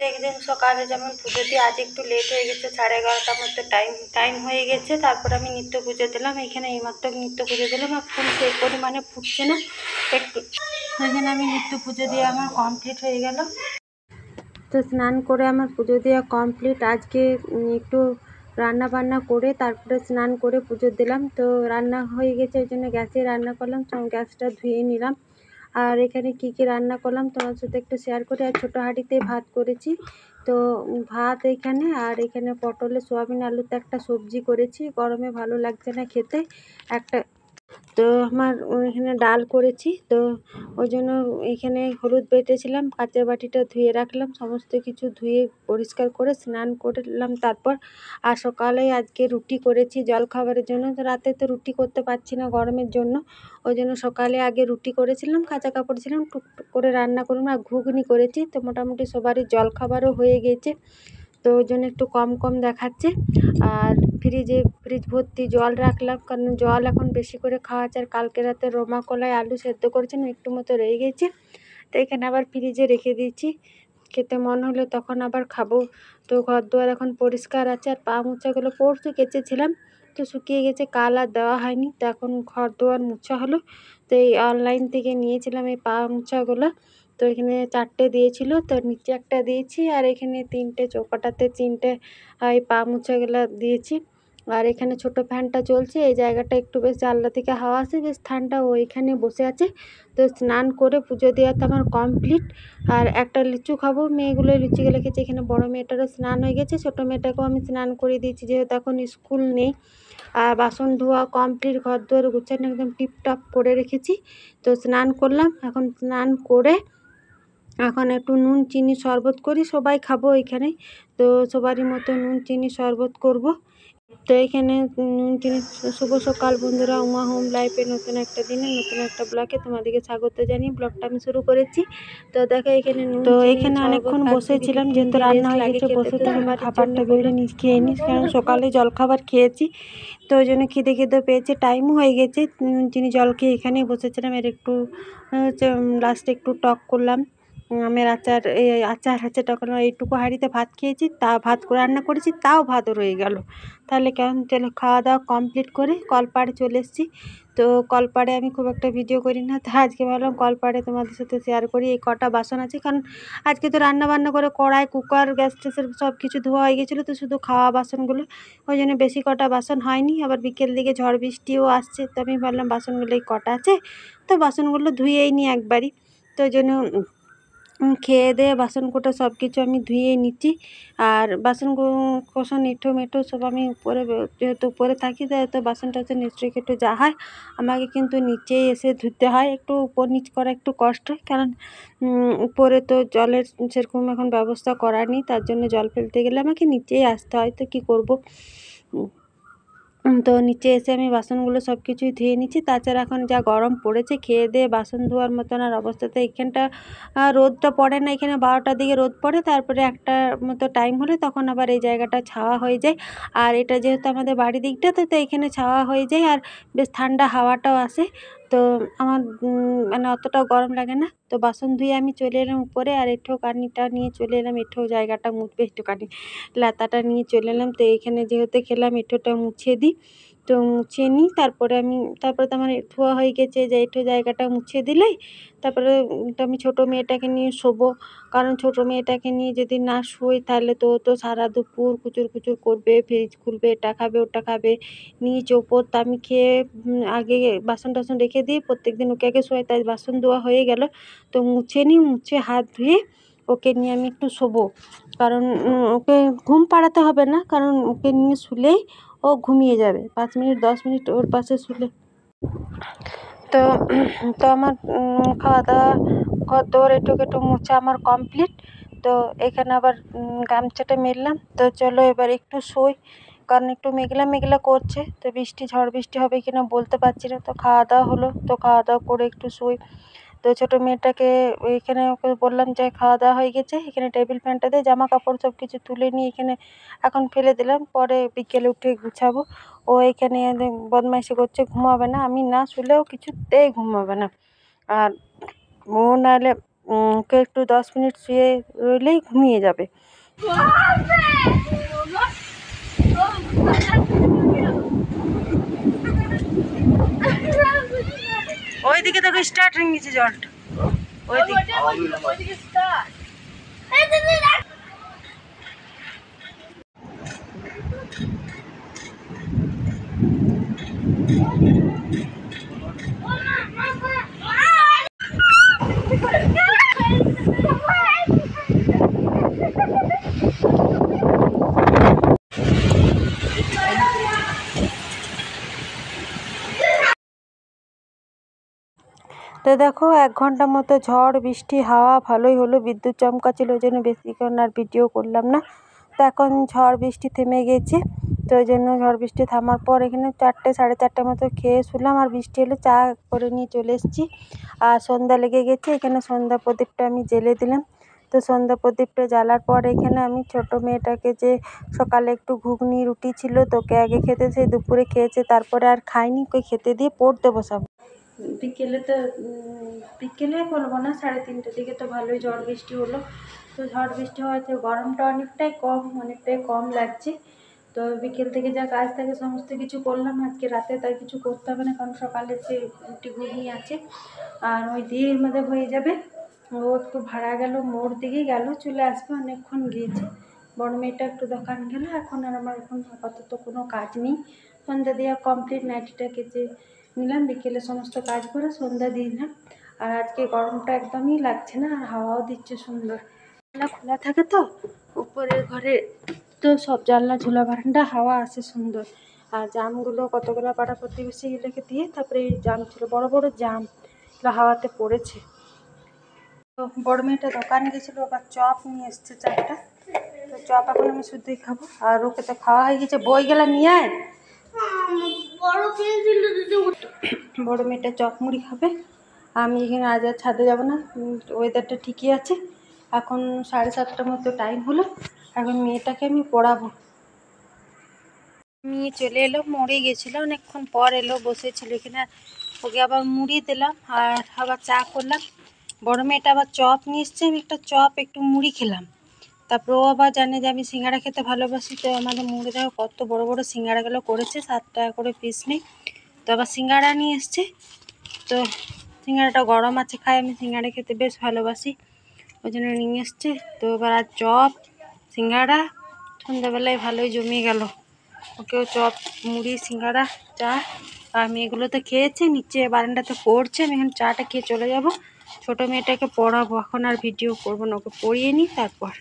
প্রত্যেকদিন সকালে যেমন পুজো দিই, আজ একটু লেট হয়ে গেছে, 11:30টার মধ্যে টাইম হয়ে গেছে। তারপর আমি নিত্য পুজো দিলাম। এখানে এইমাত্র নিত্য পুজো দিলাম, আর ফুল সেই পরিমাণে ফুটছে না একটু, এখানে আমি নিত্য পুজো দিয়ে আমার কমপ্লিট হয়ে গেল। তো স্নান করে আমার পুজো দেওয়া কমপ্লিট। আজকে একটু রান্না বান্না করে তারপরে স্নান করে পুজো দিলাম। তো রান্না হয়ে গেছে, ওই জন্য গ্যাসে রান্না করলাম, গ্যাসটা ধুয়ে নিলাম। আর এখানে কি কি রান্না করলাম তোমার সাথে একটু শেয়ার করি। আর ছোটো হাঁড়িতে ভাত করেছি, তো ভাত এখানে, আর এখানে পটলে সোয়াবিন আলুতে একটা সবজি করেছি, গরমে ভালো লাগছে না খেতে একটা। তো আমার এখানে ডাল করেছি, তো ওই জন্য এখানে হলুদ বেটেছিলাম, কাঁচের বাটিটা ধুয়ে রাখলাম, সমস্ত কিছু ধুয়ে পরিষ্কার করে স্নান করলাম তারপর। আর সকালে আজকে রুটি করেছি জলখাবারের জন্য। তো রাতে তো রুটি করতে পারছি না গরমের জন্য, ওই জন্য সকালে আগে রুটি করেছিলাম, কাঁচা কাপড় ছিলাম, টুকটুক করে রান্না করলাম। আর ঘুগনি করেছি, তো মোটামুটি সবারই জলখাবারও হয়ে গেছে, তো ওই জন্য একটু কম কম দেখাচ্ছে। আর ফ্রিজ ভর্তি জল রাখলাম, কারণ জল এখন বেশি করে খাওয়া হচ্ছে। আর কালকে রাতে রমা কলায় আলু সেদ্ধ করেছিলাম, একটু মতো রয়ে গেছে, তো এখানে আবার ফ্রিজে রেখে দিয়েছি, খেতে মন হলে তখন আবার খাবো। তো ঘর দুয়ার এখন পরিষ্কার আছে। আর পা মোছাগুলো পরশু কেচেছিলাম, তো শুকিয়ে গেছে, কাল আর দেওয়া হয়নি, তো এখন ঘর দুয়ার মোছা হলো। তো এই অনলাইন থেকে নিয়েছিলাম এই পা মোছাগুলো, তো এখানে 4টে দিয়েছিল, তো নিচে একটা দিয়েছি, আর এখানে 3টে চৌকাটাতে 3টে এই পা মোছাগুলো দিয়েছি। আর এখানে ছোট ফ্যানটা চলছে, এই জায়গাটা একটু বেশ জানলা থেকে হাওয়া আসে, বেশ ঠান্ডা। ও এখানে বসে আছে। তো স্নান করে পুজো দেওয়া তো আমার কমপ্লিট। আর একটা লিচু খাবো, মেয়েগুলো লুচিগুলো খেয়েছে। এখানে বড় মেয়েটারও স্নান হয়ে গেছে, ছোটো মেয়েটাকেও আমি স্নান করে দিয়েছি, যেহেতু এখন স্কুল নেই। আর বাসন ধোয়া কমপ্লিট, ঘর দুয়ার গুছানো একদম টিপটপ করে রেখেছি। তো স্নান করলাম, এখন স্নান করে এখন একটু নুন চিনি শরবত করি, সবাই খাবো এখানে, তো সবারই মতো নুন চিনি শরবত করব। তো এখানে নুন চিনি। শুভ সকাল বন্ধুরা, উমা হোম লাইফে নতুন একটা দিনে নতুন একটা ব্লগে তোমাদেরকে স্বাগত জানিয়ে ব্লগটা আমি শুরু করেছি। তো দেখো এখানে তো এখানে অনেকক্ষণ বসেছিলাম, যেহেতু রান্না হয়ে গেছে, বসে তো আমি খাবারটা বেড়ে খেয়ে নিস, কারণ সকালে জলখাবার খেয়েছি, তো ওই জন্য খিদে পেয়েছে, টাইমও হয়ে গেছে। নুন চিনি জল খেয়ে এখানেই বসেছিলাম। এর একটু লাস্টে একটু টক করলাম, আমের আচার, এই আচার আছে তখন এইটুকু হাঁড়িতে ভাত খেয়েছি, তা ভাত করে রান্না করেছি, তাও ভাতও রয়ে গেল। তাহলে কেমন, চলো খাওয়া দাওয়া কমপ্লিট করে কলপাড়ে চলে এসেছি। তো কলপাড়ে আমি খুব একটা ভিডিও করি না, তো আজকে ভাবলাম কলপাড়ে তোমাদের সাথে শেয়ার করি। এই কটা বাসন আছে, কারণ আজকে তো রান্না বান্না করে কড়াই কুকার গ্যাস ট্যাসের সব কিছু ধোয়া হয়ে গেছিলো, তো শুধু খাওয়া বাসনগুলো, ওই জন্য বেশি কটা বাসন হয়নি। আবার বিকেল দিকে ঝড় বৃষ্টিও আসছে, তো আমি ভাবলাম বাসনগুলো এই কটা আছে, তো বাসনগুলো ধুয়েই নিই একবারই। তো ওই জন্য খেয়ে দিয়ে বাসন কোটা সব কিছু আমি ধুয়েই নিচ্ছি। আর বাসন কোসন এঁঠো মেঠো সব আমি উপরে, যেহেতু উপরে থাকি, তো বাসন টাসন নিশ্চয়ই একটু যা হয় আমাকে কিন্তু নিচেই এসে ধুতে হয়। একটু উপর নিচ করা একটু কষ্ট, কারণ উপরে তো জলের সেরকম এখন ব্যবস্থা করা নেই, তার জন্য জল ফেলতে গেলে আমাকে নিচেই আসতে হয়, তো কী করব। তো নিচে এসে আমি বাসনগুলো সব কিছুই ধুয়ে নিচ্ছি। তাছাড়া এখন যা গরম পড়েছে, খেয়ে দিয়ে বাসন ধোয়ার মতন আর অবস্থাতে এখানটা রোদটা পড়ে না, এখানে 12টার দিকে রোদ পড়ে, তারপরে 1টার মতো টাইম হলে তখন আবার এই জায়গাটা ছাওয়া হয়ে যায়। আর এটা যেহেতু আমাদের বাড়ির দিকটাতে, তো এখানে ছাওয়া হয়ে যায়, আর বেশ ঠান্ডা হাওয়াটাও আসে, তো আমার মানে অতটাও গরম লাগে না। তো বাসন ধুয়ে আমি চলে এলাম উপরে, আর এঁঠো কানিটা নিয়ে চলে এলাম, এঁঠো জায়গাটা মুছবে, একটুখানি লাতাটা নিয়ে চলে এলাম। তো এইখানে যেহেতু খেলাম, এঁঠোটা মুছে দিই, তো মুছে নিই, তারপরে তো আমার ধোয়া হয়ে গেছে, যে এঁঠো জায়গাটা মুছে দিলেই তারপরে তো আমি ছোটো মেয়েটাকে নিয়ে শোবো, কারণ ছোটো মেয়েটাকে নিয়ে যদি না শোই, তাহলে তো সারা দুপুর কুচুর কুচুর করবে, ফ্রিজ খুলবে, এটা খাবে ওটা খাবে, নিচ ওপর। তা আমি খেয়ে আগে বাসন টাসন রেখে দিই, প্রত্যেকদিন ওকে আগে শোয়, তাই বাসন ধোয়া হয়ে গেল। তো মুছে নিই, মুছে হাত ধুয়ে ওকে নিয়ে আমি একটু শোবো, কারণ ওকে ঘুম পাড়াতে হবে না, কারণ ওকে নিয়ে শুলেই ও ঘুমিয়ে যাবে, 5 মিনিট 10 মিনিট ওর পাশে শুলে। তো তো আমার খাওয়া দাওয়া, ঘর দোর এঁঠো কেটো মোছা আমার কমপ্লিট। তো এখানে আবার গামছাটা মেললাম। তো চলো এবার একটু শোই, কারণ একটু মেঘলা মেঘলা করছে, তো ঝড় বৃষ্টি হবে কিনা বলতে পারছি না। তো খাওয়া দাওয়া হলো, তো খাওয়া দাওয়া করে একটু শোই। তো ছোটো মেয়েটাকে ওইখানে ওকে বললাম যে খাওয়া দাওয়া হয়ে গেছে, এখানে টেবিল ফ্যানটা দিয়ে জামা কাপড় সব কিছু তুলে নিয়ে এখানে এখন ফেলে দিলাম, পরে বিকেলে উঠে গুছাবো। ও এখানে বদমাইশি করছে, ঘুমাবে না, আমি না শুলেও কিছুতেই ঘুমাবে না। আর ও নাহলে ওকে একটু 10 মিনিট শুয়ে রইলেই ঘুমিয়ে যাবে। ওইদিকে দেখো স্টার্ট হয়ে গেছে জলটা, ওইদিকে। তো দেখো 1 ঘন্টা মতো ঝড় বৃষ্টি হাওয়া ভালোই হলো, বিদ্যুৎ চমকাচ্ছিল, ওই জন্য বেশিক্ষণ আর ভিডিও করলাম না। তো এখন ঝড় বৃষ্টি থেমে গেছে, তো ওই জন্য ঝড় বৃষ্টি থামার পর এখানে 4টে 4:30 মতো খেয়ে শুলাম, আর বৃষ্টি এলে চা করে নিয়ে চলে এসেছি। আর সন্ধ্যা লেগে গেছে, এখানে সন্ধ্যা প্রদীপটা আমি জ্বেলে দিলাম। তো সন্ধ্যা প্রদীপটা জ্বালার পর এখানে আমি ছোট মেয়েটাকে, যে সকালে একটু ঘুগনি রুটি ছিল তোকে আগে খেতে, সেই দুপুরে খেয়েছে, তারপরে আর খাইনি, ওকে খেতে দিয়ে পড়তে বসাবো। বিকেলে তো বিকেলে বলবো না, 3:30টার দিকে তো ভালোই ঝড় বৃষ্টি হলো। তো ঝড় বৃষ্টি হওয়াতে গরমটা অনেকটাই কম লাগছে। তো বিকেল থেকে যা কাজ থাকে সমস্ত কিছু করলাম, আজকে রাতে তাই কিছু করতে হবে না, কারণ সকালে যে রুটি ঘুগনি আছে আর ওই দিয়ের মধ্যে হয়ে যাবে। ও একটু ভাড়া গেল, মোড় দিকে গেল, চলে আসবে, অনেকক্ষণ গিয়েছে। বড় মেয়েটা একটু দোকান গেল, এখন আর আমার এখন আপাতত কোনো কাজ নেই। সন্ধ্যা দেওয়া কমপ্লিট, নাইটিটা কেচে নিলাম, বিকেলে সমস্ত কাজ করে সন্ধ্যা দিয়ে দিলাম। আর আজকে গরমটা একদমই লাগছে না, আর হাওয়াও দিচ্ছে সুন্দর। জানলা খোলা থাকে তো উপরের ঘরে, তো সব জানলা ঝোলা বারান্দা, হাওয়া আসে সুন্দর। আর জামগুলো কতগুলো পাড়া প্রতিবেশী রেখে দিয়ে, তারপরে এই জাম ছিল, বড় বড় জাম, এগুলো হাওয়াতে পড়েছে। তো বড় মেয়েটা দোকান গেছিলো, আবার চপ নিয়ে এসছে 4টা। তো চপ এখন আমি শুধুই খাবো, আর ওকে তো খাওয়া হয়ে গেছে। বই গেলা নিয়ে আয়, বড় মেয়েটা চপ মুড়ি খাবে। আমি এখানে আজ আর ছাদে যাবো না, ওয়েদারটা ঠিকই আছে। এখন 7:30টার মতো টাইম হলো, এখন মেয়েটাকে আমি পড়াবো। মেয়ে চলে এলো, মোড়ে গেছিলো, অনেকক্ষণ পর এলো, বসেছিল এখানে, ওকে আবার মুড়ি দিলাম আর আবার চা করলাম। বড় মেয়েটা আবার চপ নিয়ে এসছে, আমি একটা চপ একটু মুড়ি খেলাম। তারপর ও আবার জানে যে আমি সিঙ্গাড়া খেতে ভালোবাসি, তো আমাদের মুড়ে দেখো কত বড় বড় সিঙ্গাড়াগুলো করেছে, 7 টাকা করে পিস নেই। তো আবার সিঙ্গাড়া নিয়ে এসছে, তো সিঙ্গাড়াটা গরম আছে, খাই, আমি সিঙ্গাড়া খেতে বেশ ভালোবাসি, ওই জন্য নিয়ে এসছে। তো এবার আর চপ সিঙ্গাড়া সন্ধ্যাবেলায় ভালোই জমিয়ে গেল। ওকেও চপ মুড়ি সিঙ্গাড়া চা, আর মেয়েগুলো তো খেয়েছে, নিচে বারান্দাতে পড়ছে, আমি এখন চাটা খেয়ে চলে যাব। ছোটো মেয়েটাকে পড়াবো, এখন আর ভিডিও করবো না, ওকে পড়িয়ে নিই তারপর।